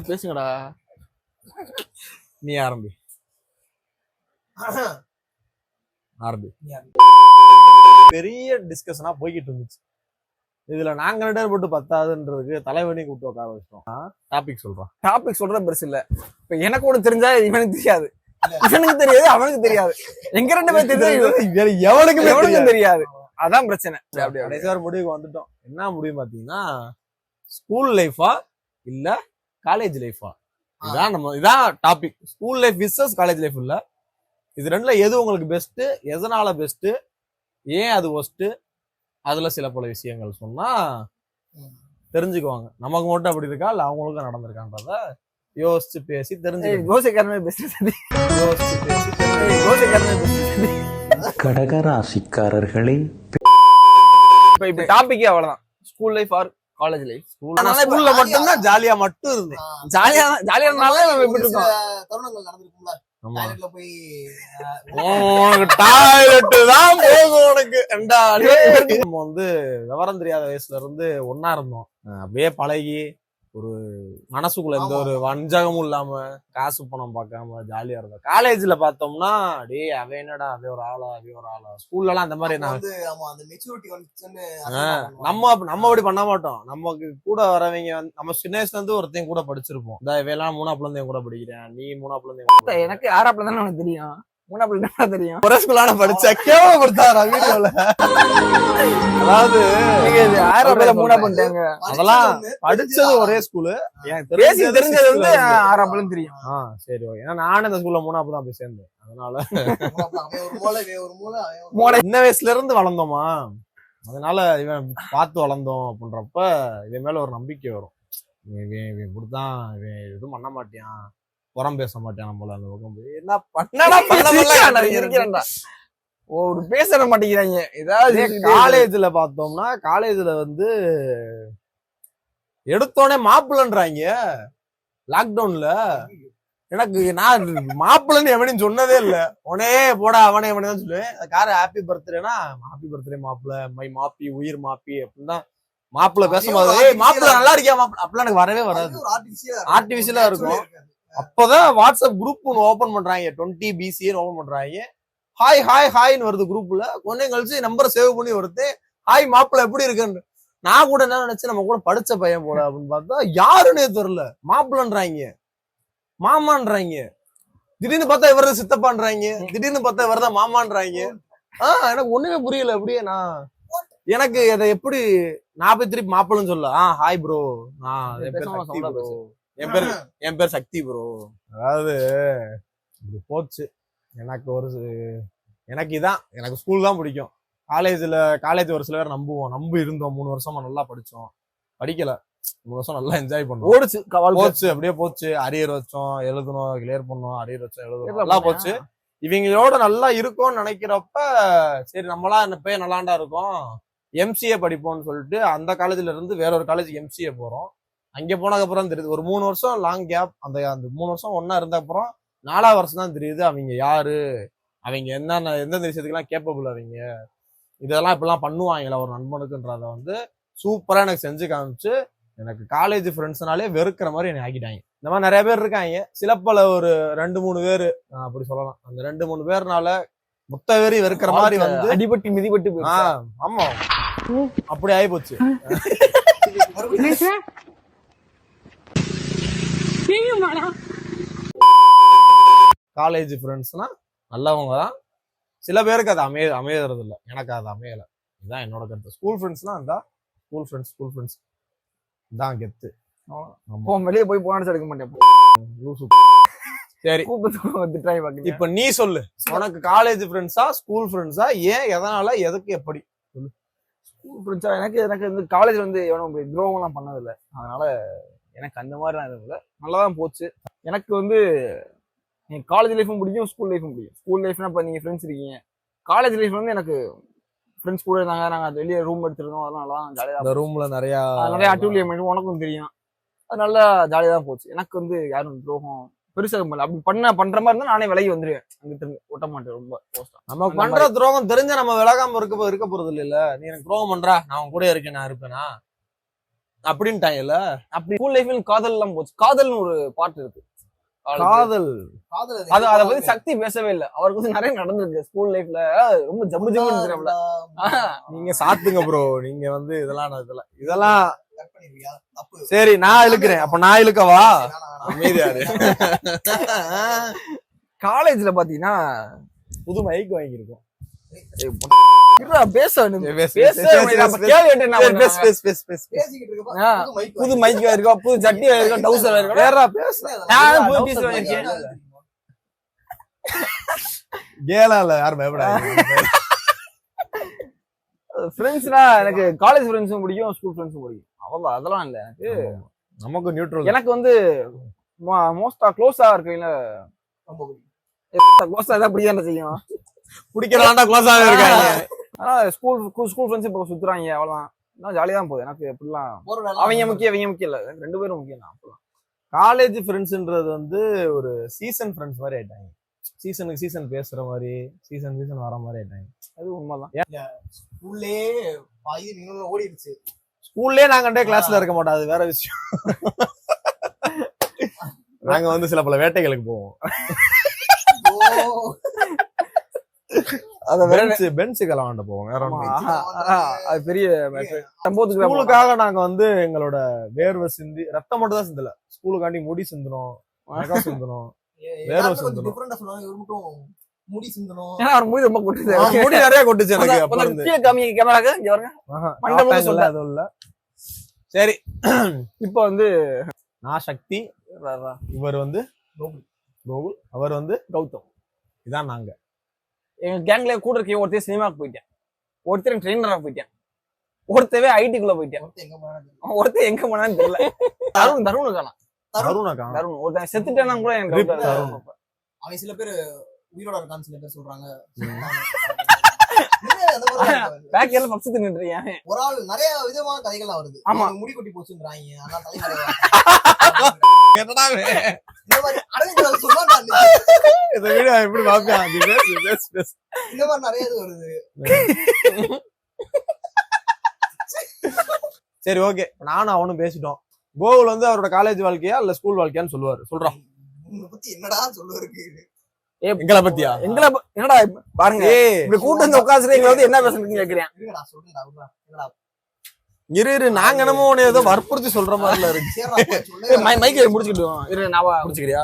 பேசுங்கடா. நீ ஆரம்பி. பெரிய டிஸ்கஷனா போய்கிட்டு இருந்துச்சு. இதுல நாங்க 2 பேர் போட்டு பத்தாதுன்றதுக்கு தலைவனையும் கூப்பிட்டு உட்கார வச்சோம். டாபிக் சொல்றோம். டாபிக் சொல்ற பெருசு இல்ல. இப்ப எனக்கு ஒண்ணு தெரிஞ்சா இவனுக்கு தெரியாது, அவனுக்கு தெரியாது, அவனுக்கு தெரியாது. எங்க 2 பேர் தெரியாது, எவனுக்கும் தெரியாது. அதான் பிரச்சனை. கடைசியா முடிவுக்கு வந்துட்டோம். என்ன முடிவு பாத்தீங்கன்னா, ஸ்கூல் லைஃபா இல்ல காலேஜ் லைஃபா, இதான் topic. School life versus college life இல்ல, இது ரெண்டுல எது உங்களுக்கு பெஸ்ட், எதனால பெஸ்ட், ஏன் அது ஒஸ்ட், அதுல சில பல விஷயங்கள் சொன்னா தெரிஞ்சுக்குவாங்க. நமக்கு மட்டும் அப்படி இருக்கா இல்ல அவங்களுக்கும் நடந்திருக்கான்றத யோசிச்சு பேசி கடகராசிக்காரர்களே, இப்ப டாபிக்கே அவ்வளவுதான். School life or college life. ஸ்கூல்ல மட்டும்தான் ஜாலியா மட்டும் இருந்தேன். ஜாலியானால எப்படி இருக்கும் தருணங்கள் நடந்திருக்கும்ல. டாய்லெட்ல போய் டாய்லெட் தான் போகும் உனக்கு. நம்ம வந்து விவரம் தெரியாத வயசுல இருந்து ஒன்னா இருந்தோம். அப்படியே பழகி ஒரு மனசுக்குள்ள எந்த ஒரு வஞ்சகமும் இல்லாம காசு பணம் பார்க்காம ஜாலியா இருந்தோம். காலேஜ்ல பார்த்தோம்னா டே அவன் என்னடா அவன் ஒரு ஆளா ஸ்கூல்ல எல்லாம் அந்த மாதிரி நம்ம அப்படி பண்ண மாட்டோம். நமக்கு கூட வரவங்க நம்ம சின்ன வயசுல இருந்து ஒருத்தையும் கூட படிச்சிருப்போம். இவையெல்லாம் 3ஆப்ல இருந்து கூட படிக்கிறேன், நீ 3ஆப்ல இருந்து. எனக்கு 6ஆப்ல தானே உனக்கு தெரியும், 3ஆப்ல தெரியும். ஒரே ஸ்கூலான படிச்ச கேவலப்படுத்தாரா வீடியோல. அதாவது 6ஆப்ல 3ஆப் பண்ணிட்டாங்க. அதெல்லாம் படிச்சது ஒரே ஸ்கூலு, தெரிஞ்சது வந்து 6ஆப்ல தெரியும். சரி ஓகே. ஏன்னா நானும் இந்த ஸ்கூல்ல 3ஆப் தான் போய் சேர்ந்தேன். அதனால சின்ன வயசுல இருந்து வளர்ந்தோமா, அதனால இவன் பார்த்து வளர்ந்தோம் அப்படின்றப்ப இவன் மேல ஒரு நம்பிக்கை வரும். இவன் இப்படித்தான், இவன் எதுவும் பண்ண மாட்டான், புறம் பேச மாட்டேன். நம்மள அந்த பக்கம் போய் என்ன பண்ண ஒரு பேச மாட்டேங்கிறாங்க. ஏதாவது காலேஜ்ல பார்த்தோம்னா, காலேஜ்ல வந்து எடுத்தோடனே மாப்பிள்ளன்றாங்க. லாக்டவுன்ல எனக்கு நான் மாப்பிள்ளன்னு எவனையும் சொன்னதே இல்ல. உடனே போடா அவனே எவனே தான் சொல்லுவேன். கார ஹாப்பி பர்த்டேனா ஹாப்பி பர்த்டே மாப்பிள்ள, மை மாப்பி, உயிர் மாப்பி அப்படின்னு தான் மாப்பிள்ள பேசும்போது மாப்பிள்ள நல்லா இருக்கியா மாப்பிள்ள அப்படிலாம் எனக்கு வரவே வராது. ஆர்டிபிஷியலா இருக்கும். அப்பதான் வாட்ஸ்அப் குரூப் ஒன்று ஓபன் பண்றாங்க, 20 BCன்னு ஓபன் பண்றாங்க. ஹாய் ஹாய் ஹாய்ன்னு வருது குரூப்ல. கொஞ்சம் கழிச்சு நம்பரை சேவ் பண்ணி வருது, ஹாய் மாப்பிள்ள எப்படி இருக்குன்னு. நான் கூட என்ன நினைச்சு நம்ம கூட படிச்ச பையன் போல அப்படின்னு பார்த்தா யாருன்னே தெரியல. மாப்பிள்ளன்றாங்க, மாமான்றாங்க, திடீர்னு பார்த்தா இவரது சித்தப்பான்றாங்க, திடீர்னு பார்த்தா இவரதான் மாமான்றாங்க. எனக்கு ஒண்ணுமே புரியல. அப்படியே எனக்கு அதை எப்படி நான் போய் திருப்பி மாப்பிள்ளன்னு சொல்ல. ஹாய் ப்ரோ, என் பேர் சக்தி ப்ரோ. அதாவது இது போச்சு. எனக்கு இதான், எனக்கு ஸ்கூல் தான் பிடிக்கும். காலேஜ் ஒரு சில பேர் நம்பி இருந்தோம். 3 வருஷமா நல்லா படிச்சோம், படிக்கல 3 வருஷம் நல்லா என்ஜாய் பண்ணோம். போச்சு அப்படியே போச்சு. அரியர் வச்சோம், எழுதணும், கிளியர் பண்ணோம், அரியர் வச்சோம், எழுதணும், நல்லா போச்சு. இவங்களோட நல்லா இருக்கும்னு நினைக்கிறப்ப சரி நம்மளா என்ன போய் நல்லாண்டா இருக்கும், MCA படிப்போம்னு சொல்லிட்டு அந்த காலேஜ்ல இருந்து வேற ஒரு காலேஜ் MCA போறோம். அங்க போனதுக்கு அப்புறம் தெரியுது, ஒரு 3 வருஷம் லாங் கேப். அந்த 3 வருஷம் ஒன்னா இருந்த அப்புறம் 4ஆவது வருஷம் தான் தெரியுது அவங்க யாரு, அவங்க என்னென்ன எந்தெந்த விஷயத்துக்கெல்லாம் கேப்பபிள், அவங்க இதெல்லாம் இப்பெல்லாம் பண்ணுவாங்களா ஒரு நண்பனுக்குன்றத வந்து சூப்பரா எனக்கு செஞ்சு காமிச்சு, எனக்கு காலேஜ் ஃப்ரெண்ட்ஸ்னாலே வெறுக்கிற மாதிரி என்னை ஆக்கிட்டாங்க. இந்த மாதிரி நிறைய பேர் இருக்காங்க. சில பல ஒரு 2-3 பேர் அப்படி சொல்லலாம். அந்த 2-3 பேர்னால மொத்த பேரி வெறுக்கிற மாதிரி வந்து அடிபட்டு மிதிபட்டு. ஆமா அப்படி ஆகி போச்சு. காலேஜ் ஃப்ரெண்ட்ஸ்னா நல்லவங்க தான். சில பேருக்கு அது அமையறது இல்லை. எனக்கு அது அமையல. இதுதான் என்னோட கருத்து. ஸ்கூல் ஃப்ரெண்ட்ஸ்னா அந்த ஸ்கூல் ஃப்ரெண்ட்ஸ் தான் கெத்து. வெளியே போய் போனான்னு எடுக்க மாட்டேன். சரி இப்ப நீ சொல்லு, உனக்கு காலேஜ் ஃப்ரெண்ட்ஸா ஸ்கூல் ஃப்ரெண்ட்ஸா, ஏன், எதனால, எதுக்கு, எப்படி சொல்லு. ஸ்கூல் ஃப்ரெண்ட்ஸா எனக்கு வந்து காலேஜ் வந்து எவனும் துரோகம் எல்லாம் பண்ணதில்லை. அதனால எனக்கு அந்த மாதிரிலாம் எதுவும் இல்லை, நல்லாதான் போச்சு. எனக்கு வந்து காலேஜ் லைஃபும் பிடிக்கும், ஸ்கூல் லைஃபும் பிடிக்கும். ஸ்கூல் லைஃப்னா இப்போ நீங்கள் ஃப்ரெண்ட்ஸ் இருக்கீங்க. காலேஜ் லைஃப் வந்து எனக்கு ஃப்ரெண்ட்ஸ் கூட இருந்தாங்க, நாங்கள் வெளியே ரூம் எடுத்துருந்தோம், அதெல்லாம் ஜாலியாக. அந்த ரூம்ல நிறைய ஆக்டிவிட்டி உனக்கும் தெரியும், அது நல்லா ஜாலியாக தான் போச்சு. எனக்கு வந்து யாரும் துரோகம் பெருசா பண்ணல. அப்படி பண்ற மாதிரி இருந்தா நானே விலகி வந்துருவேன். அங்கிட்ட இருந்து ஒட்ட மாட்டேன் ரொம்ப போஸ்டா. நம்ம பண்ற துரோகம் தெரிஞ்ச நம்ம விலகாம இருக்க போறது இல்ல. நீ எனக்கு துரோகம் பண்றா, நான் உன் கூட இருக்கேன், நான் இருப்பேனா அப்படின்ட்டாங்கல்ல. அப்படி ஸ்கூல் லைஃப்ல காதல் எல்லாம் போச்சு. காதல்னு ஒரு பாட்டு இருக்கு. காதல் அத பத்தி சக்தி பேசவே இல்ல. அவருக்கு வந்து நிறைய நடந்திருக்கு ஸ்கூல் லைஃப்ல. ரொம்ப ஜம்மு ஜம்முன்னு. நீங்க சாத்துங்க ப்ரோ. நீங்க வந்து இதெல்லாம் சரி, நான் இழுக்கிறேன். அப்ப நான் இழுக்கவா? அமைதியாரு. காலேஜ்ல பாத்தீங்கன்னா புது மைக் வாங்கியிருக்கோம். புது மைக் இருக்கா, புது சட்டி இருக்கா, டவுசர் கேளால யாரும் பயப்படாது. ஃப்ரெண்ட்ஸ்னா எனக்கு காலேஜ் ஃப்ரெண்ட்ஸும் பிடிக்கும், ஸ்கூல் ஃப்ரெண்ட்ஸும் பிடிக்கும். அவ்வளவு அதெல்லாம் இல்ல. எனக்கு நமக்கு நியூட்ரல். எனக்கு வந்து மோஸ்டா க்ளோஸா இருக்கீங்களா, க்ளோஸா தான் பிடிக்காம செய்யும். பிடிக்கிறான்டா க்ளோஸாவே இருக்காங்க. ஆனா ஸ்கூல் ஃப்ரெண்ட்ஸ் இப்போ சுத்துறாங்க, அவ்வளவுதான். ஜாலியா தான் போகுது எனக்கு. எப்படிலாம் அவங்க முக்கியம் இல்ல, ரெண்டு பேரும் முக்கியம் தான். காலேஜ் ஃப்ரெண்ட்ஸ்ன்றது வந்து ஒரு சீசன் ஃப்ரெண்ட்ஸ் மாதிரி ஆயிட்டாங்க. சீசனுக்கு சீசன் பேசுற மாதிரி, சீசன் வர மாதிரி ஆயிட்டாங்க. அது உண்மைதான். ஸ்கூல்லே பாதி நீங்களும் ஓடிடுச்சு. ஸ்கூல்லே நாங்க கிளாஸ்ல இருக்க மாட்டோம், அது வேற விஷயம். நாங்க வந்து சில பல வேட்டைகளுக்கு போவோம். பென்ஸுக்கெல்லாம் வாண்ட போவோம். வேற அது பெரிய ஸ்கூலுக்காக நாங்க வந்து எங்களோட வேர்வை சிந்தி, ரத்தம் மட்டும் தான் சிந்தல, ஸ்கூலுக்காண்டி முடி சிந்தணும், நகம் சிந்தணும், வேர்வை சிந்தணும். முடி சிந்தணும். முடி ரொம்ப கொட்டுச்சு, முடி நிறைய கொட்டுச்சு எனக்கு. அதுவும் இல்ல. சரி, இப்ப வந்து நான் சக்தி, இவர் வந்து கோகுல், அவர் வந்து கௌதம். இதான் நாங்க. எங்க கேங்ல கூட இருக்க ஒருத்தர் சினிமாக்கு போயிட்டேன், ஒருத்தர் ட்ரெயினரா போயிட்டேன், ஒருத்தவே ஐடிக்குள்ள போயிட்டேன், ஒருத்தர் எங்க போனான்னு தெரியல. தருண் காணோம். ஒருத்தன் செத்துட்டேன்னா கூட எனக்கு அவன் சில பேர் உயிரோட இருக்கான்னு சில பேர் சொல்றாங்க. ஒரு ஆள் நிறைய விதமான கதைகள்லாம் வருது. ஆமா, முடி கொட்டி போச்சுன்றாங்க. ஆனா சரி, ஓகே. நானும் அவனும் பேசிட்டோம். கோகுல் வந்து அவரோட காலேஜ் வாழ்க்கையா இல்ல ஸ்கூல் வாழ்க்கையான்னு சொல்றான். என்னடா சொல்லுவாருக்கு எங்களை பத்தியா? என்னடா பாருங்க, இப்படி கூட்டு வந்து உட்காந்து எங்களை வந்து என்ன பேசுறதுன்னு கேக்குறேன். இரு, நாங்க என்னமோ ஏதோ வற்புறுத்தி சொல்ற மாதிரில இருக்கு. மைக்கை முடிச்சுக்கிட்டோம். இரு, நான் முடிச்சுக்கிறியா?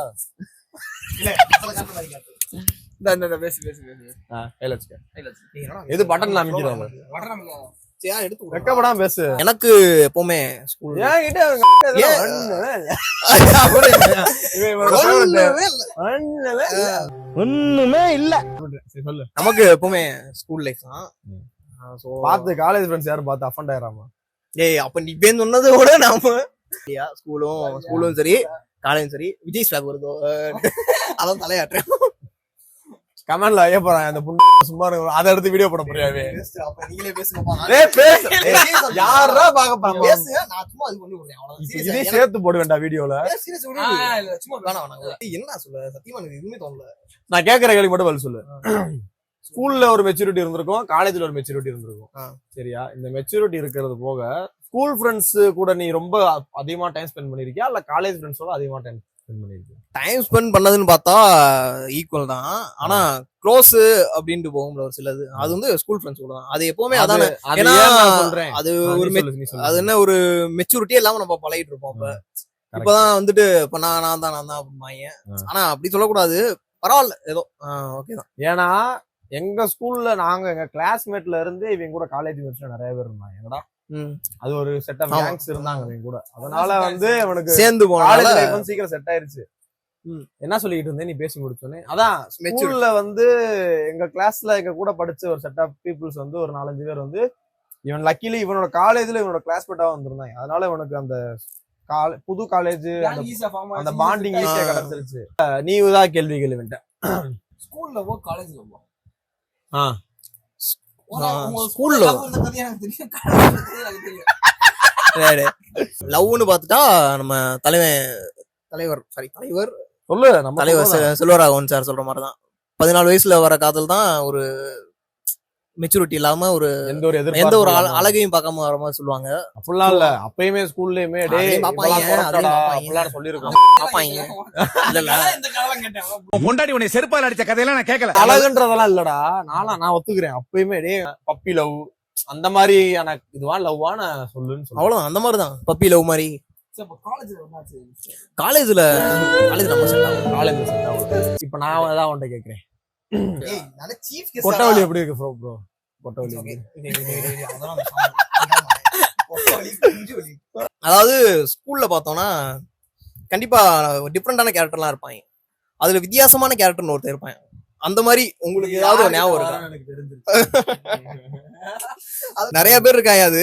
எது பட்டன் அமைக்கிறோம், வெக்கப்படாம பேசு. எனக்கு எப்பவுமே ஒண்ணுமே இல்ல. நமக்கு எப்பவுமே ஸ்கூல் லைஃப் தான். பார்த்து காலேஜ் ஃப்ரெண்ட்ஸ் யாரும் பார்த்து அஃபண்ட் ஆயிராமா? ஏய், அப்ப நீ பேர் சொன்னதை விட நாம ஸ்கூலும் சரி காலேஜும் சரி விஜய் ஸ்வாக் வருதோ அதான் தலையாட்டுறேன். கமெண்ட்ல ஐயா போறான் அந்த புண்ணு சும்மா அதை எடுத்து வீடியோ போட முடியாது. நீங்களே பேசுங்க, யாரா பாக்க போறாங்க. நான் சும்மா அது பண்ணி விடுறேன். இதே சேர்த்து போட வேண்டாம் வீடியோல. சும்மா வேணாம். என்ன சொல்ல, சத்தியமா எனக்கு எதுவுமே தோணல. நான் கேட்கற கேள்வி மட்டும் பதில் சொல்லு. ஸ்கூல்ல ஒரு மெச்சூரிட்டி இருந்திருக்கும், காலேஜ்ல ஒரு மெச்சூரிட்டி இருந்திருக்கும். சரியா? இந்த மெச்சூரிட்டி இருக்கிறது போக ஸ்கூல் ஃப்ரெண்ட்ஸ் கூட நீ ரொம்ப அதிகமா டைம் ஸ்பெண்ட் பண்ணிருக்கியா இல்ல காலேஜ் ஃப்ரெண்ட்ஸோட அதிகமா டைம் ஸ்பெண்ட் பண்ணிருக்கியா? டைம் ஸ்பெண்ட் பண்ணதுன்னு பார்த்தா ஈக்குவல் தான். ஆனா க்ளோஸ் அப்படின்ட்டு போகும்ல ஒரு சிலது, அது வந்து ஸ்கூல் ஃப்ரெண்ட்ஸ் கூட தான். அது எப்பவுமே அதானே. ஏன்னா அது ஒரு அது என்ன ஒரு மெச்சூரிட்டியே இல்லாம நம்ம பழகிட்டு இருப்போம். இப்பதான் வந்துட்டு இப்ப நான் தான் அப்படிமாங்க. ஆனா அப்படி சொல்லக்கூடாது, பரவாயில்ல, ஏதோ ஓகே தான். ஏன்னா எங்க ஸ்கூல்ல நாங்க எங்க கிளாஸ்மேட்ல இருந்து இவங்க கூட காலேஜ் மேட்ச்ல நிறைய பேர் இருந்தாங்க. என்னடா அது ஒரு செட் ஆஃப் கேங்ஸ் இருந்தாங்க இவங்க கூட. அதனால வந்து அவனுக்கு சேர்ந்து காலேஜ் லைஃப் வந்து சீக்கிரம் செட் ஆயிருச்சு. என்ன சொல்லிட்டு இருந்தேன் நீ பேசி முடிச்சோன்னே? அதான் ஸ்கூல்ல வந்து எங்க கிளாஸ்ல எங்க கூட படிச்ச ஒரு செட் ஆஃப் பீப்புள்ஸ் வந்து ஒரு 4-5 பேர் வந்து இவன் லக்கிலி இவனோட காலேஜ்ல இவனோட கிளாஸ்மேட்டா வந்திருந்தாங்க. அதனால இவனுக்கு அந்த புது காலேஜ் அந்த பாண்டிங் ஈஸியா கிடைச்சிருச்சு. நீ தான் கேள்வி கேள்விட்ட ஸ்கூல்ல காலேஜ்ல ஸ்கூல்ல லவ்னு பாத்துட்டா நம்ம தலைவர் சொல்லு நம்ம தலைவர் சொல்றதா. செல்வராகவன் சார் சொல்ற மாதிரிதான் 14 வயசுல வர காதல் தான் ஒரு மெச்சூரிட்டி இல்லாம ஒரு எந்த ஒரு எந்த ஒரு எதிர்பார்ப்பும் அழகையும் பார்க்காம வர மாதிரி சொல்லுவாங்க. அப்படிலாம் இல்ல. அப்பயுமே ஸ்கூல்லயுமே டேய் அதையும் பாப்பாங்க, இப்பெல்லாம் அதையும் கொரட்டடா பாப்பாங்க. அப்படிலாம் சொல்லிருக்கோம். பாப்பாங்க. இல்ல பொண்டாடி உன்னை செருப்பால் அடிச்ச கதையெல்லாம் நான் கேட்கல. அழகுன்றதெல்லாம் இல்லடா. நான் ஒத்துக்கிறேன். அப்பயுமே டேய் பப்பி லவ் அந்த மாதிரியான இதுவா லவ்வான சொல்லுன்னு சொல்லுவேன். அவ்வளவுதான், அந்த மாதிரிதான் பப்பி லவ் மாதிரி. காலேஜ்ல நம்ம செட் ஆகும். காலேஜ் செட் ஆகும். இப்ப நான் அதான் உன்கிட்ட கேக்குறேன். கொட்டவழி எப்படி இருக்கு ப்ரோ? கொட்டவழி அதாவது ஸ்கூல்ல பார்த்தோம்னா கண்டிப்பா டிஃப்ரெண்டான கேரக்டர்லாம் இருப்பாங்க. அதுல வித்தியாசமான கேரக்டர்னு ஒருத்தர் இருப்பாங்க. அந்த மாதிரி உங்களுக்கு ஏதாவது ஒரு ஞாபகம் இருக்கா? எனக்கு தெரிஞ்சிருச்சு. நிறைய பேர் இருக்காங்க. அது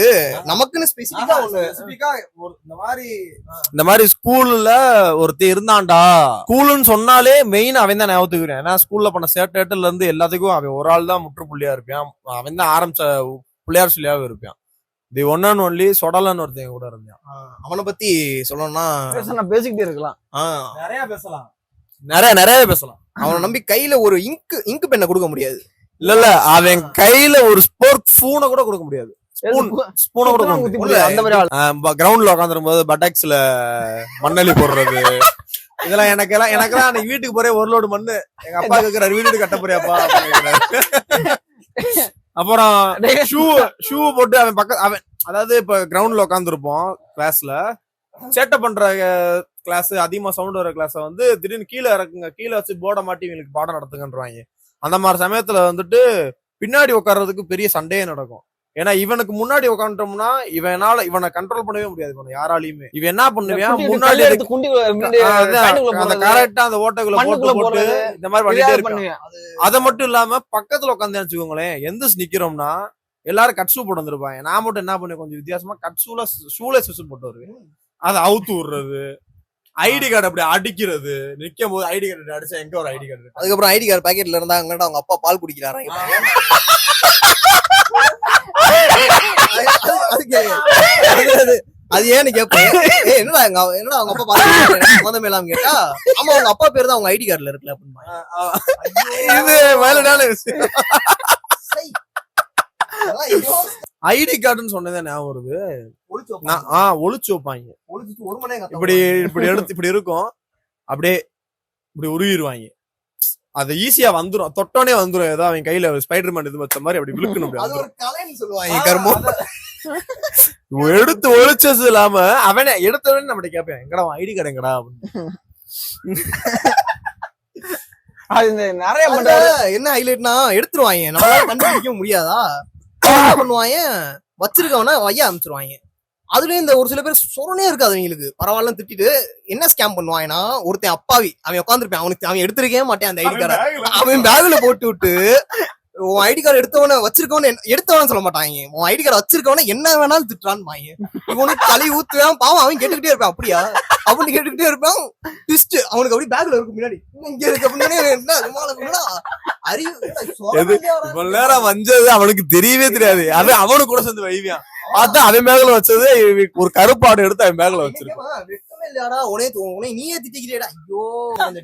நமக்குன்னு ஸ்பெசிபிக்கா ஒண்ணு இந்த மாதிரி ஸ்கூல்ல ஒருத்தர் இருந்தான்டா. ஸ்கூல்னு சொன்னாலே மெயின் அவன் தான் ஞாபகத்துக்குறேன். ஏன்னா ஸ்கூல்ல பண்ண சேட்டேட்டர்ல இருந்து எல்லாத்துக்கும் அவன் ஒரு ஆள் தான் முற்றுப்புள்ளியா இருப்பான். அவன் தான் ஆரம்பிச்ச பிள்ளையார் சொல்லியாவே இருப்பான். தி ஒன் அண்ட் ஒன்லி சொடலன்னு ஒருத்தன் கூட இருந்தான். அவனை பத்தி சொல்லணும்னா நான் பேசிக்கிட்டே இருக்கலாம். நிறைய பேசலாம். நிறைய பேசலாம். அவனை நம்பி கையில ஒரு இங்கு பெண்ணை கொடுக்க முடியாது. இல்ல அவன் கையில ஒரு ஸ்போர்க் ஸ்பூனை கூட கொடுக்க முடியாது. ஸ்பூனை கூட கொடுக்க முடியாது. அந்த மாதிரி ஆள் கிரவுண்ட்ல உட்காந்துரும் போது பட்டாக்ஸ்ல மண்ணலி போடுறது இதெல்லாம் எனக்கெல்லாம் அன்னைக்கு வீட்டுக்கு போறே ஒரு லோடு மண்ணு எங்க அப்பா கேக்குறாரு, வீடு கட்ட போறியாப்பா அப்படின்னு. அப்புறம் ஷூ போட்டு அவன் அதாவது இப்ப கிரவுண்ட்ல உட்காந்துருப்போம் கிளாஸ்ல சேட்டை பண்ற கிளாஸ், அதிகமா சவுண்ட் வர கிளாஸ் வந்து திடீர்னு கீழே இறக்குங்க, கீழே வச்சு போர்டை மாட்டி இவங்களுக்கு பாடம் நடத்துங்கன்றாங்க. அந்த மாதிரி சமயத்துல வந்துட்டு பின்னாடி உட்கார்றதுக்கு பெரிய சண்டையே நடக்கும். ஏன்னா இவனுக்கு முன்னாடி உட்காந்துட்டோம்னா இவனை கண்ட்ரோல் பண்ணவே முடியாது. இவனை யாராலையுமே இவன் என்ன பண்ணுவான், முன்னாடி அந்த கரெக்டா அந்த ஓட்டைக்குள்ள போட்டு இந்த மாதிரி பண்ணிட்டே இருப்பான். அதை மட்டும் இல்லாம பக்கத்துல உட்காந்து வச்சுக்கோங்களேன், எந்த நிக்கிறோம்னா எல்லாரும் கட் ஷூ போட்டு வந்திருப்பாங்க. நான் மட்டும் என்ன பண்ணுவேன், கொஞ்சம் வித்தியாசமா கட் ஷூல சுசு போட்டு வருவேன். அதை அவுத்து விடுறது, ஐடி கார்டு அப்படி அடிக்கிறது, நிக்கும் போது ஐடி கார்டு அடிச்சா எங்க ஒரு ஐடி கார்டு. அதுக்கப்புறம் ஐடி கார்டு பாக்கெட்ல இருந்தாங்க, அவங்க அப்பா பால் குடிக்கிறாரு. அது ஏன்னு கேட்பேன், என்னடா அவங்க அப்பா பால் சம்மந்தமே இல்லாம கேட்டா, ஆமா அவங்க அப்பா பேர் தான் அவங்க ஐடி கார்டுல இருக்குல்ல அப்படின்னு. இது வேலையான விஷயம். ஐடி கார்டுன்னு சொன்னதே ஞாபகம் வருது. ஒளிச்சு வைப்பாங்க. இப்படி எடுத்து இப்படி இருக்கும், அப்படியே இப்படி உருவிடுவாங்க. அது ஈஸியா வந்துரும், தொட்டோனே வந்துரும். ஏதோ அவன் கையில ஸ்பைடர் மேன் இது வச்ச மாதிரி அப்படி விழுக்கணும். எடுத்து ஒளிச்சது இல்லாம அவனே எடுத்தவனே நம்ம கேட்பேன், எங்கடா ஐடி கார்டு எங்கடா அப்படின்னு. நிறைய என்ன ஹைலைட்னா எடுத்துருவாங்க, நம்மளால கண்டுபிடிக்க முடியாதா பண்ணுவாங்க, வச்சிருக்கவன வையா அமைச்சிருவாங்க. அதுலயும் இந்த ஒரு சில பேர் சொரணே இருக்காது அவங்களுக்கு. பரவாயில்ல திட்டிட்டு என்ன ஸ்கேம் பண்ணுவாங்கன்னா, ஒருத்தன் அப்பாவி அவன் உட்காந்துருப்பான், அவன் எடுத்திருக்கவே மாட்டேன் அந்த ஐடி கார்டை, அவன் பேக்ல போட்டு விட்டு உன் ஐடி கார்டு எடுத்தவன சொல்ல மாட்டாங்க, உன் ஐடி கார்டு வச்சிருக்கவன என்ன வேணாலும் திட்டுறான்னு. இவனுக்கு களி ஊத்துவான், பாவம் அவன் கேட்டுக்கிட்டே இருப்பான், அப்படியா அப்படின்னு கேட்டுக்கிட்டே இருப்பான். ட்விஸ்ட் அவனுக்கு அப்படி பேக்ல இருக்கும் முன்னாடி இங்க இருக்கு அப்படின்னு இவ்வளவு நேரம் வந்தது அவனுக்கு தெரியவே தெரியாது. அது அவனு கூட சேர்ந்து வைவியான், பார்த்தா அவன் பேக்ல வச்சது ஒரு கருப்பாடு எடுத்து அவன் பேக்ல வச்சிருக்கான். நீயே திட்டிக்கிட்டேடா,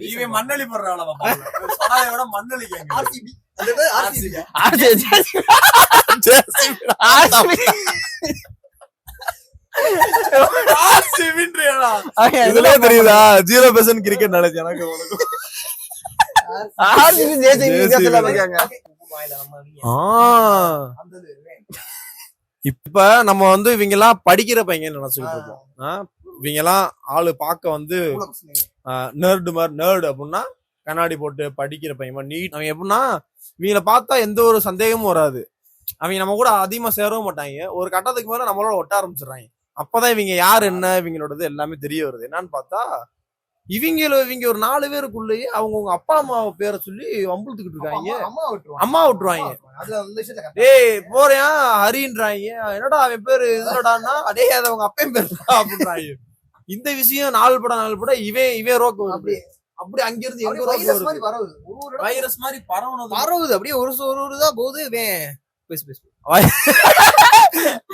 ஐயோ மண்ணலி போடுறான், மண்ணலி இதுலயே தெரியுதா 0% கிரிக்கெட் நடந்துச்சு எனக்கு. இப்ப நம்ம வந்து இவங்க எல்லாம் படிக்கிற பையன் நினைச்சுக்கிட்டு இருக்கோம். இவங்க எல்லாம் ஆளு பார்க்க வந்து நேர்டு அப்படின்னா கண்ணாடி போட்டு படிக்கிற பையன் நீட். அவன் எப்படின்னா இவங்கள பார்த்தா எந்த ஒரு சந்தேகமும் வராது. அவங்க நம்ம கூட அதிகமா சேரவும் மாட்டாங்க. ஒரு கட்டத்துக்கு மேல நம்மளோட ஒட்ட ஆரம்பிச்சிடறாங்க. அப்பதான் இவங்க யாரு என்ன இவங்களோடது எல்லாமே தெரிய வருது. என்னன்னு பார்த்தா இவங்க ஒரு 4 பேருக்குள்ளேயே அவங்க அப்பா அம்மா பேரை சொல்லி வம்புழுத்துக்கிட்டு இருக்காங்க. அம்மா விட்டுருவாங்க. ஏய் போறியா ஹரின்றாங்க. என்னடா அவன் பேரு இதுலடான்னா, அடே அது அவங்க அப்பையும் பேரு அப்படின்றாங்க. இந்த விஷயம் 4 படம் இவன் ரோக்கு அப்படி அங்கிருந்து எங்க வைரஸ் மாதிரி பரவுது அப்படியே ஒரு தான் போகுது.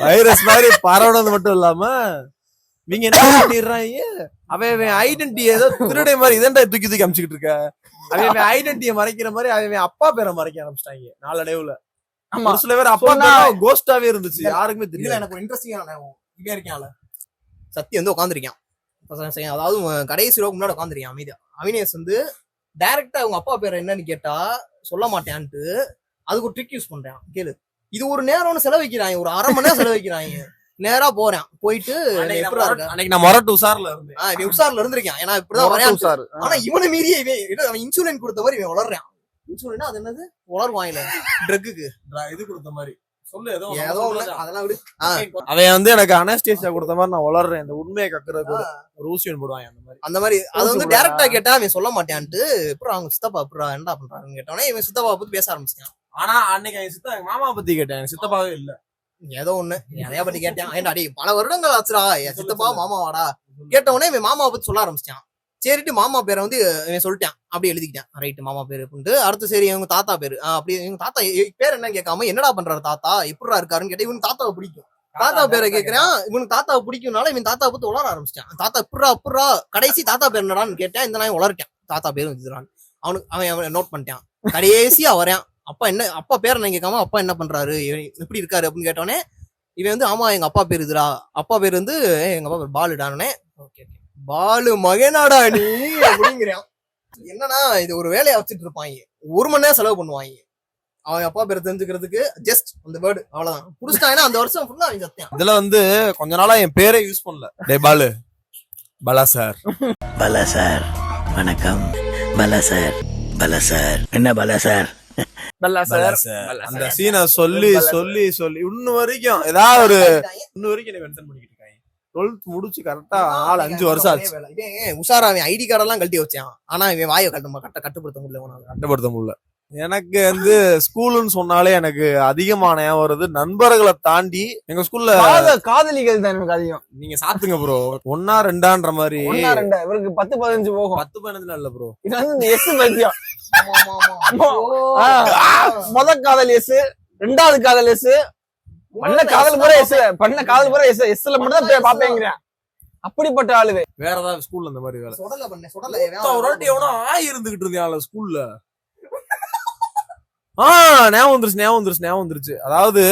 வைரஸ் மாதிரி பரவுனது மட்டும் இல்லாம இவங்க என்ன பண்ணிடுறாங்க, அவன் ஐடென்டி ஏதோ திருடை மாதிரி இதண்டா தூக்கி தூக்கி அமிச்சுக்கிட்டு இருக்க, அவன் ஐடென்டிட்டியை மறைக்கிற மாதிரி அவன் அப்பா பேரை மறைக்க ஆரம்பிச்சிட்டாங்க நாளடைவுல. ஒரு சில பேர் அப்பா பேர் கோஸ்டாவே இருந்துச்சு, யாருக்குமே தெரியல. எனக்கு ஒரு இன்ட்ரெஸ்டிங்கான இவன் இருக்கான்ல சத்தி வந்து உட்காந்துருக்கான். அதாவது கடைசி ரோக்கு முன்னாடி உட்காந்துருக்கான் அமைதியா. அவினேஷ் வந்து டைரக்டா அவங்க அப்பா பேரை என்னன்னு கேட்டா சொல்ல மாட்டேன்ட்டு அதுக்கு ஒரு ட்ரிக் யூஸ் பண்றான். கேளு, இது ஒரு நேரம்னு செலவழிக்கிறாங்க, ஒரு 1/2 மணி நேரம் செலவழிக்கிறாங்க. நேரா போறேன், போயிட்டு அன்னைக்கு நான் மொரட்டு உஷார்ல இருந்தேன். உஷார்ல இருந்திருக்கேன். ஏன்னா இப்படிதான் உஷார். ஆனா இவனை மீறியே அவன் இன்சுலின் கொடுத்த மாதிரி இவன் வளர்றான். இன்சுலின் அது என்னது வளருவாங்கல ட்ரக்குக்கு இது கொடுத்த மாதிரி சொல்லு, ஏதோ அதெல்லாம் விடு. அவன் வந்து எனக்கு அனஸ்டேசியா கொடுத்த மாதிரி நான் வளர்றேன், இந்த உண்மையை கக்குறது ஒரு ஊசி போடுவாங்க அந்த மாதிரி. அது வந்து டைரக்டா கேட்டா அவன் சொல்ல மாட்டான்ட்டு அப்புறம் அவங்க சித்தப்பா அப்புறம் என்ன பண்றாங்கன்னு கேட்டோன்னே இவன் சித்தப்பா பத்தி பேச ஆரம்பிச்சான். ஆனா அன்னைக்கு என் மாமா பத்தி கேட்டேன், சித்தப்பாவே இல்ல, ஏதோ ஒண்ணு எதையா பத்தி கேட்டான். ஏன்டா அடி பல வருடங்கள் ஆச்சுடா என் சித்தப்பா மாமாவாடா கேட்ட உடனே இவன் மாமாவை பத்தி சொல்ல ஆரம்பிச்சிட்டான். சரிட்டு மாமா பேரை வந்து இவன் சொல்லிட்டான், அப்படியே எழுதிக்கிட்டான். ரைட்டு மாமா பேரு அப்படின்ட்டு அடுத்து சரி இவங்க தாத்தா பேரு அப்படி இவங்க தாத்தா பேர் என்ன கேட்காம என்னடா பண்றாரு தாத்தா எப்படா இருக்காருன்னு கேட்டா இவனுக்கு தாத்தாவை பிடிக்கும். தாத்தா பேரை கேட்கறான், இவனுக்கு தாத்தாவை பிடிக்கும்னால இவன் தாத்தா பத்தி உளர ஆரம்பிச்சிட்டான். தாத்தா எப்படா கடைசி தாத்தா பேர் என்னடான்னு கேட்டேன். இந்த நாய் உளர்ட்டான் தாத்தா பேரும் இதுதான். அவன் நோட் பண்ணிட்டான். கடைசியா வரேன், அப்பா பேர் என்ன கேட்காம அப்பா என்ன பண்றாரு எப்படி இருக்காரு அப்படின்னு கேட்டோன்னே இவன் வந்து ஆமா எங்க அப்பா பேர் இதுடா, அப்பா பேர் வந்து எங்க அப்பா பேர் பாலுடானே. ஓகே பாலு மகனாடா நீ அப்படிங்கிறான். என்னன்னா இது ஒரு வேலையை வச்சுட்டு இருப்பாங்க, 1 மணி நேரம் செலவு பண்ணுவாங்க அவன் அப்பா பேரை தெரிஞ்சுக்கிறதுக்கு. ஜஸ்ட் அந்த வேர்டு அவ்வளவுதான் புடிச்சிட்டாங்கன்னா அந்த வருஷம் ஃபுல்லா அவன் சத்தியம். இதுல வந்து கொஞ்ச நாளா என் பேரே யூஸ் பண்ணல. டே பாலு, பலா சார், பலா சார் வணக்கம், பலா சார், பலா சார் என்ன பலா சார், அந்த சீனை சொல்லி சொல்லி சொல்லி இன்னும் வரைக்கும் ஏதாவது ஒரு இன்னும் வரைக்கும் என்ன மென்ஷன் பண்ணிக்கிட்டு இருக்காங்க. 12th முடிச்சு கரெக்டா 4-5 வருஷம் ஆச்சு. உஷாரா அவன் ஐடி கார்டெல்லாம் கழட்டி வச்சான். ஆனா இவன் வாயை கட்டுப்படுத்த முடியல, கட்டுப்படுத்த முடியல. எனக்கு வந்து ஸ்கூலுன்னு சொன்னாலே எனக்கு அதிகமான வருது நண்பர்களை தாண்டி எங்க ஸ்கூல்ல காதலிகள் தான் எனக்கு அதிகம். நீங்க சாத்துங்க ப்ரோ, 1 2 மாதிரி இவருக்கு 10-15 போகும். 10-15 இல்ல ப்ரோ, இது வந்து இந்த எஸ் பைத்தியம். முதல் காதல் எஸ், 2வது காதல் எஸ், பண்ண காதல் பூரா எஸ், பண்ண காதல் பூரா எஸ், எஸ்ல மட்டும் தான் பாப்பேங்கிறேன். அப்படிப்பட்ட ஆளுவே. வேற ஏதாவது ஸ்கூல்ல இந்த மாதிரி வேலை சொடல பண்ண சொடல ஒரு வாட்டி எவனோ இருந்துகிட்டு இருந்தான் ஸ்கூல்ல. ஞாபகம் வந்துருச்சு. அதாவது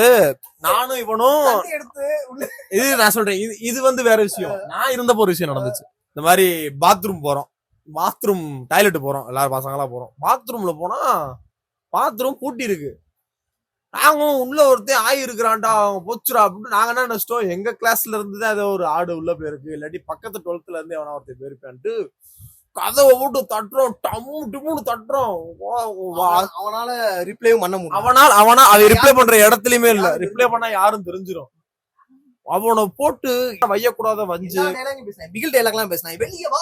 நானும் இவனும் இது நான் சொல்றேன், இது வந்து வேற விஷயம். நான் இருந்தப்போ ஒரு விஷயம் நடந்துச்சு. இந்த மாதிரி பாத்ரூம் டாய்லெட் போறோம், எல்லாரும் பசங்களா போறோம். பாத்ரூம்ல போனா பாத்ரூம் பூட்டி இருக்கு. நாங்க உள்ள ஒருத்தன் இருக்கிறான்டா அவங்க போச்சுரா அப்படின்னு நாங்க என்ன நினைச்சிட்டோம், எங்க கிளாஸ்ல இருந்துதான் ஏதோ ஒரு ஆடு உள்ள போயிருக்கு, இல்லாட்டி பக்கத்து 12th இருந்து எவனா ஒருத்தர் போயிருப்பான்ட்டு கதவை போட்டு தட்டுறோம், டம்முன்னு தட்டுறோம். அவனால ரிப்ளையும் பண்ண முடியும். அவனா அதை ரிப்ளை பண்ற இடத்துலயுமே இல்ல, ரிப்ளை பண்ணா யாரும் தெரிஞ்சிடும். அவனை போட்டு வையக்கூடாத வஞ்சு பிகில் டைலாக் எல்லாம் பேசினான். வெளியே வா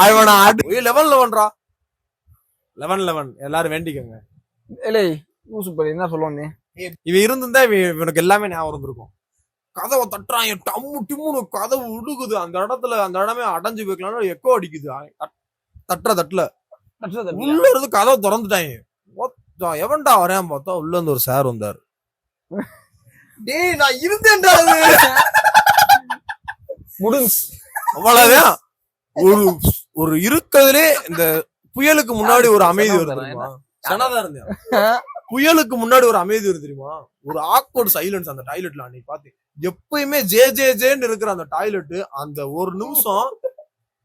அவனை 11 எல்லாரும் வேண்டிக்கங்க. சூப்பர், என்ன சொல்லுவோம் இவன் இருந்திருந்தா இவனுக்கு எல்லாமே ஞாபகம் இருந்திருக்கும். கதவை தட்டுறாங்க, டம்முன்னு கதவு உடுகுது. அந்த இடமே அடைஞ்சு வைக்கலாம்னு எக்கோ அடிக்குது. தட்டுல உள்ள இருந்து கதவை திறந்துட்டாங்க. எவன்டா வரேன் பார்த்தா உள்ள இருந்து ஒரு சார் வந்தாரு. டேய் நான் இருந்தேன்டா. முடிஞ்சு அவ்வளவுதான். ஒரு இருக்கிறதுலே இந்த புயலுக்கு முன்னாடி ஒரு அமைதி வருது தெரியுமா? சனதா இருந்தேன். புயலுக்கு முன்னாடி ஒரு அமைதி வருது தெரியுமா? ஒரு ஆக்வர்ட் சைலன்ஸ் அந்த டாய்லெட்ல. அன்னைக்கு பாத்து எப்பயுமே ஜேன்னு இருக்கிற அந்த டாய்லெட் அந்த ஒரு நிமிஷம்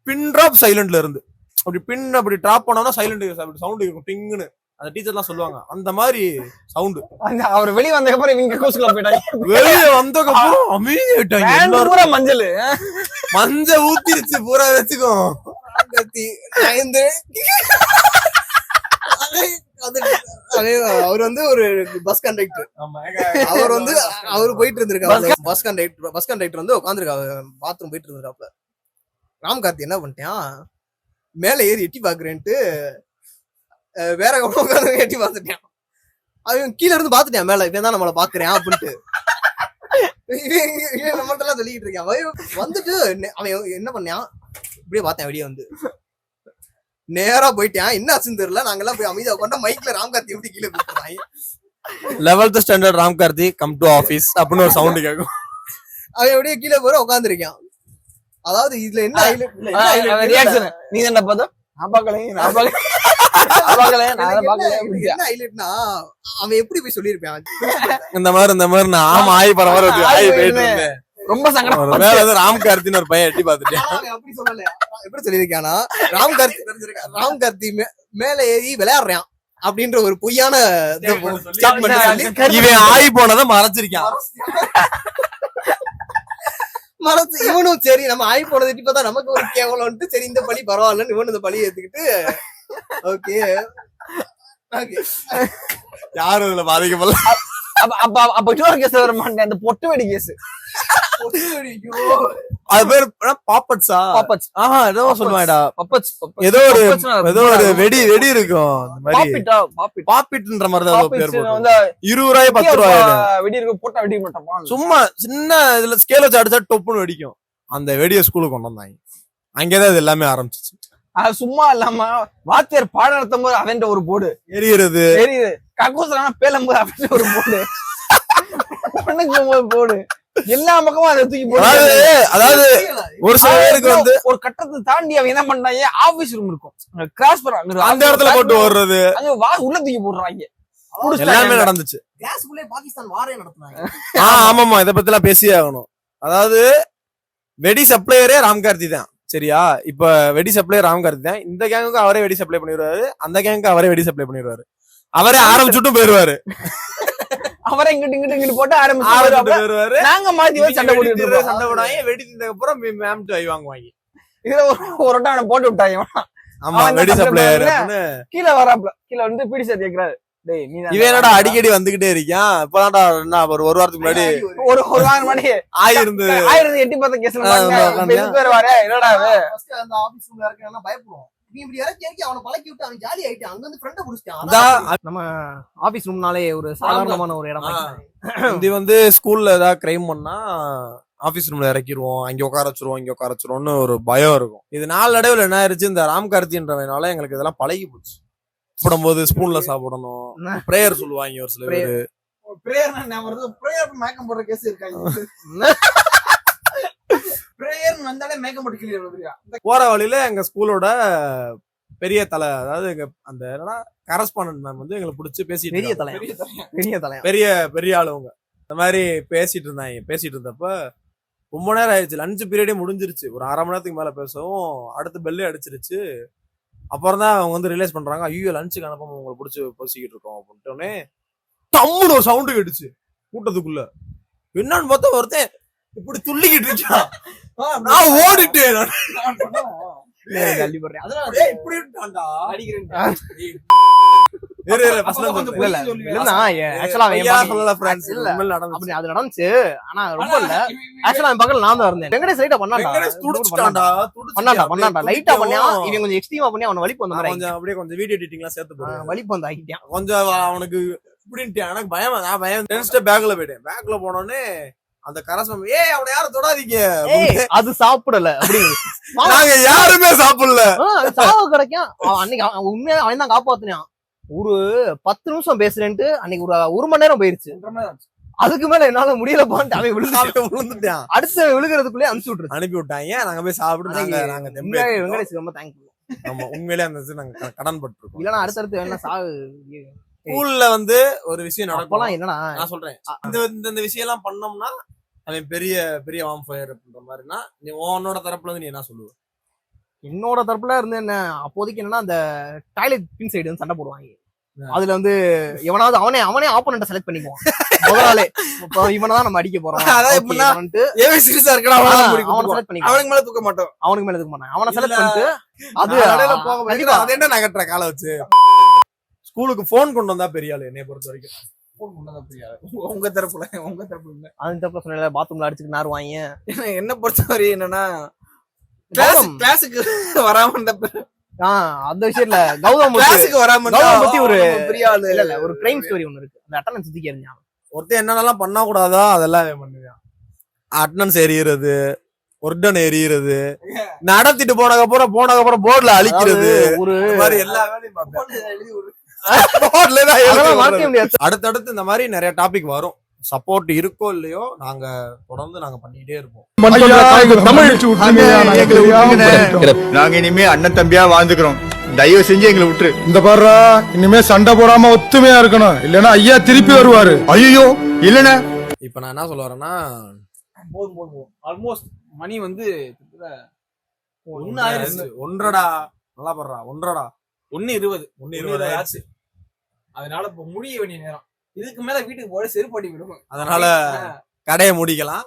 பின் டிராப் சைலண்ட்ல இருந்து அப்படி டிராப் பண்ணோம்னா சைலண்ட் சவுண்ட் இருக்கும் டிங்குன்னு. அந்த டீச்சர் எல்லாம் சொல்லுவாங்க அந்த மாதிரி சவுண்ட். அவர் வெளியே வந்ததுக்கு அப்புறம் இவங்க கோஸ்குள்ள போயிட்டாங்க. வெளியே வந்ததுக்கு அப்புறம் அமைதியாயிட்டாங்க. மஞ்சள் ஊத்திருச்சு பூரா வச்சுக்கோ. அவர் வந்து ஒரு பஸ் கண்டக்டர். அவர் போயிட்டு இருந்திருக்காரு. பஸ் கண்டக்டர் வந்து உட்காந்துருக்காரு, பாத்ரூம் போயிட்டு இருந்திருக்காப்ல. ராம்கார்த்தி என்ன பண்ணிட்டான், மேல ஏறி எட்டி பாக்குறேன்ட்டு வேற உட்காந்து எட்டி பாத்துட்டான். அவன் கீழே இருந்து பாத்துட்டான் மேல, இவன் தான் நம்மள பாக்குறேன் அப்படின்ட்டு நம்மள்ட்ட சொல்லிக்கிட்டு இருக்கான். வந்துட்டு அவன் என்ன பண்ணான், இப்படியே பார்த்தேன் வெளியே வந்து நேரா போயிட்டான். என்ன ஆச்சுன்னு தெரியல. நாங்கெல்லாம் போய் அமைதியா உட்காந்து மைக்ல ராம்கார்த்தி எப்படி கீழே கூப்பிடுறாங்க. 11th standard Ramkarthi come to office அப்படின்னு ஒரு சவுண்ட் கேட்கும். அவன் அப்படியே கீழே போற உட்காந்துருக்கான். அதாவது இதுல என்ன ரியாக்ஷன் நீ என்ன பார்த்தா நான் பாக்கல என்ன ஹைலைட்னா அவன் எப்படி போய் சொல்லியிருப்பான் இந்த மாதிரி நான் ஆமா ஆய் பர மாதிரி ஆய் போயிட்டு இருந்தேன். ரொம்ப சங்கடம். வேற ஏதாவது ராம் கார்த்தின்னு ஒரு பையன் எட்டி பாத்துட்டேன். அப்படி சொல்லல. எப்படி சொல்லியிருக்கானா ராம் கார்த்தி மேல ஏறி விளையாடுறான் அப்படின்ற ஒரு பொய்யான இவன் ஆய் போனதை மறைச்சிருக்கான். மறைச்சு இவனும் சரி நம்ம ஆய் போனது எட்டி பார்த்தா நமக்கு ஒரு கேவலம்ட்டு சரி இந்த பழி பரவாயில்லன்னு இவனு இந்த பழி ஏத்துக்கிட்டு ஓகே யாரும் இதுல பாதிக்கப்படல. அப்ப இன்னொரு கேஸ் வர மாட்டேன், அந்த பொட்டு வெடி கேஸ். அது பேர் பாப்பட்ஸா? பாப்பட்ஸ். ஏதோ சொல்லுவாடா பப்பட்ஸ். ஏதோ ஒரு வெடி இருக்கும். இந்த மாதிரி பாப்பிட்ன்ற மாதிரி தான் பேர் போட்டு 20 ரூபாய் 10 ரூபாய் வெடி இருக்கு, போட்டா வெடிக்க மாட்டோமா? சும்மா சின்ன இதுல ஸ்கேல் வச்சு அடிச்சா டொப்புன்னு வெடிக்கும். அந்த வெடியை ஸ்கூலுக்கு கொண்டு வந்தாங்க. அங்கேதான் இது எல்லாமே ஆரம்பிச்சிச்சு. அது சும்மா இல்லாம வாத்தியார் பாடம் நடத்தும் போது அவன் ஒரு போர்டு எரியுது, கக்கூசலான பேலும்போது அவன் ஒரு போர்டு, போர்டு எல்லா பக்கமும் அதை தூக்கி போடு. அதாவது ஒரு சில பேருக்கு வந்து ஒரு கட்டத்தை தாண்டி அவன் என்ன பண்றாங்க, ஆபீஸ் ரூம் இருக்கும் கிராஸ் பண்றாங்க, அந்த இடத்துல போட்டு ஓடுறது, உள்ள தூக்கி போடுறாங்க. எல்லாமே நடந்துச்சு. கிளாஸ்க்குள்ளே பாகிஸ்தான் வாரே நடத்துனாங்க. ஆமாமா, இத பத்தி எல்லாம் பேசியே ஆகணும். அதாவது வெடி சப்ளையரே ராம்கார்த்தி தான். சரியா? இப்ப வெடி சப்ளையர் ராம்கார்த்தி தான். இந்த கேங்குக்கு அவரே வெடி சப்ளை பண்ணிடுவாரு, அந்த கேங்குக்கு அவரே வெடி சப்ளை பண்ணிடுவாரு. அவரே ஆரம்பிச்சுட்டும் போயிருவாரு. அவரை இங்கிட்டு போட்டு ஆரம்பிச்சு நாங்க மாத்தி சண்டை போடுவாங்க. வெடி தந்ததுக்கு அப்புறம் மேம் வை வாங்குவாங்க. இதுல ஒரு வட்டம் போட்டு விட்டாங்க. ஆமா, வெடி சப்ளையர் கீழே வராப்ல, கீழே வந்து பிடி சார் கேக்குறாரு, இவன் என்னடா அடிக்கடி வந்துகிட்டே இருக்கான். இப்பதான்டா ஒரு வாரத்துக்கு முன்னாடி ஒரு வாரம் முன்னாடி ஆயிருந்து எட்டி பார்த்த கேஸ்ல என்னடா அந்த ஆபீஸ் ரூம்ல இருக்கேன்னா பயப்படுவோம். இப்படி இறக்கி அவனை பழக்கி விட்டு அவன் ஜாலி ஆயிட்டு அங்க வந்து ஃப்ரெண்ட புடிச்சிட்டான். நம்ம ஆபீஸ் ரூம்னாலே ஒரு சாதாரணமான ஒரு இடம். இது வந்து ஸ்கூல்ல ஏதாவது கிரைம் பண்ணா ஆபீஸ் ரூம்ல இறக்கிடுவோம், அங்க உட்கார வச்சிருவோம், இங்க உட்கார வச்சிருவோம்னு ஒரு பயம் இருக்கும். இது நாளடைவுல என்ன ஆயிருச்சு, இந்த ராம்கார்த்தின்றவனால எங்களுக்கு இதெல்லாம் பழகி போச்சு. சாப்பிடும்போது ஸ்பூன்ல சாப்பிடணும், பிரேயர் சொல்லுவாங்க ஒரு சில பேரு. மேக்கம் போடுற கேஸ் இருக்காங்க. போற வழியில எங்க ஸ்கூலோட பெரிய தலை, அதாவது எங்க அந்த என்னன்னா கரஸ்பாண்டன்ட் மேம் வந்து எங்களை பிடிச்சி பேசிட்டு பெரிய ஆளுவங்க இந்த மாதிரி பேசிட்டு இருந்தாங்க. பேசிட்டு இருந்தப்ப ரொம்ப நேரம் ஆயிடுச்சு, லஞ்ச் பீரியடே முடிஞ்சிருச்சு. ஒரு 1/2 மணி நேரத்துக்கு மேல பேசவும் அடுத்து பெல்லே அடிச்சிருச்சு. அப்புறம் தான் அவங்க வந்து ரிலைஸ் பண்றாங்க, ஐயோ லஞ்சுக்கு அனுப்பாம உங்களை பிடிச்சி பேசிக்கிட்டு இருக்கோம் அப்படின்ட்டு டம்முன்னு ஒரு சவுண்டு கேட்டுச்சு கூட்டத்துக்குள்ள. என்னன்னு பார்த்தா ஒருத்தன் இப்படி துள்ளிக்கிட்டு இருக்கான். நான் ஓடிட்டேன். அது நடந்துச்சு. ஆனா ரொம்ப இல்ல, ஆக்சுவலா என் பக்கத்துல நான் தான் இருந்தேன். வெங்கடேஷ் லைட்டா பண்ணாண்டா லைட்டா பண்ணியா, இவன் கொஞ்சம் எக்ஸ்ட்ரீமா பண்ணி அவன வலிப்பு வந்த மாதிரி அப்படியே கொஞ்சம் வீடியோ எடிட்டிங்லாம் சேர்த்து போடுறேன். வலிப்பு வந்து ஆகிட்டான் கொஞ்சம் அவனுக்கு இப்படின்ட்டு. எனக்கு பயம், நான் பயம் பேக்ல போயிட்டேன். பேக்ல போனோடனே அந்த கரசம் அவனை யாரும் தொடாதீங்க, அது சாப்பிடல அப்படின்னு நாங்க யாருமே சாப்பிடல. சாவு கிடைக்கும். அன்னைக்கு உண்மையா அவன் தான் காப்பாத்தினான். ஒரு 10 நிமிஷம் பேசுறேன்ட்டு அன்னைக்கு ஒரு 1 மணி நேரம் போயிருச்சு. அதுக்கு மேல என்னால முடியல பான்ட்டு அவன் விழுந்துட்டான். அடுத்து விழுகிறதுக்குள்ளே அனுப்பி விட்டாங்க. நாங்க போய் சாப்பிட்டு வெங்கடேஷ் ரொம்ப தேங்க்யூ. ஆமா, உண்மையிலே அந்த நாங்க கடன் பட்டிருக்கோம். இல்லன்னா அடுத்தடுத்து வேணா சாவு. ஸ்கூல்ல வந்து ஒரு விஷயம் நடக்கலாம். என்னன்னா நான் சொல்றேன், இந்த விஷயம் எல்லாம் பண்ணோம்னா அவன் பெரிய பெரிய வாம்பயர் அப்படின்ற மாதிரினா, நீ உன்னோட தரப்புல இருந்து நீ என்ன சொல்லுவ? என்னோட தரப்புல இருந்து என்ன, அப்போதைக்கு என்னன்னா அந்த டாய்லெட் பின் சைடு வந்து சண்டை போடுவாங்க. அதுல வந்து எவனாவது அவனே ஆப்போனன்ட்ட செலக்ட் பண்ணிக்குவான் முதலாளே. இவனதான் நம்ம அடிக்க போறோம், அவனுக்கு மேல தூக்க மாட்டோம். அவனை செலக்ட் பண்ணிட்டு அது என்ன நகட்டுற காலை வச்சு ஸ்கூலுக்கு போன் கொண்டு வந்தா பெரிய ஆளு. என்னை பொறுத்த வரைக்கும் உங்க தரப்புல சொன்ன பாத்ரூம்ல அடிச்சுட்டு நாருவாங்க. என்ன பொறுத்தவரை என்னன்னா கிளாஸுக்கு வராம அந்த விஷயத்துல கௌதம் பத்தி ஒரு பெரிய ஆளு இல்ல, ஒரு கிரைம் ஸ்டோரி ஒண்ணு இருக்கு. அந்த அட்டனன்ஸ் சுத்தி எறிஞ்சான். ஒருத்தன் என்னென்னலாம் பண்ணா கூடாதோ அதெல்லாம் பண்ணுவான். அட்டனன்ஸ் எறிகிறது, ஒர்டன் எறிகிறது, நடத்திட்டு போனதுக்கப்புறம் போர்டுல அழிக்கிறது, ஒரு மாதிரி எல்லா வேலையும் அடுத்தடுத்து இந்த மாதிரி நிறைய டாபிக் வரும். சப்போர்ட் இருக்கோ இல்லையோ நாங்க தொடர்ந்து நாங்க பண்ணிக்கிட்டே இருப்போம். நாங்க இனிமே அண்ணன் தம்பியா வாழ்ந்துக்கிறோம். தயவு செஞ்சு எங்களை விட்டுரு. இந்த பாருடா, இனிமே சண்டை போடாம ஒத்துமையா இருக்கணும், இல்லன்னா ஐயா திருப்பி வருவாரு. ஐயோ இல்லண்ணா. இப்ப நான் என்ன சொல்ல வரேன்னா, போதும் ஆல்மோஸ்ட் மணி வந்து 1:30 நல்லா பண்றா 1:30 1:20 ஆச்சு. அதனால இப்ப முடிய வேண்டிய நேரம். இதுக்கு மேல வீட்டுக்கு போட செருப்பாட்டி விடும். அதனால கடையை முடிக்கலாம்.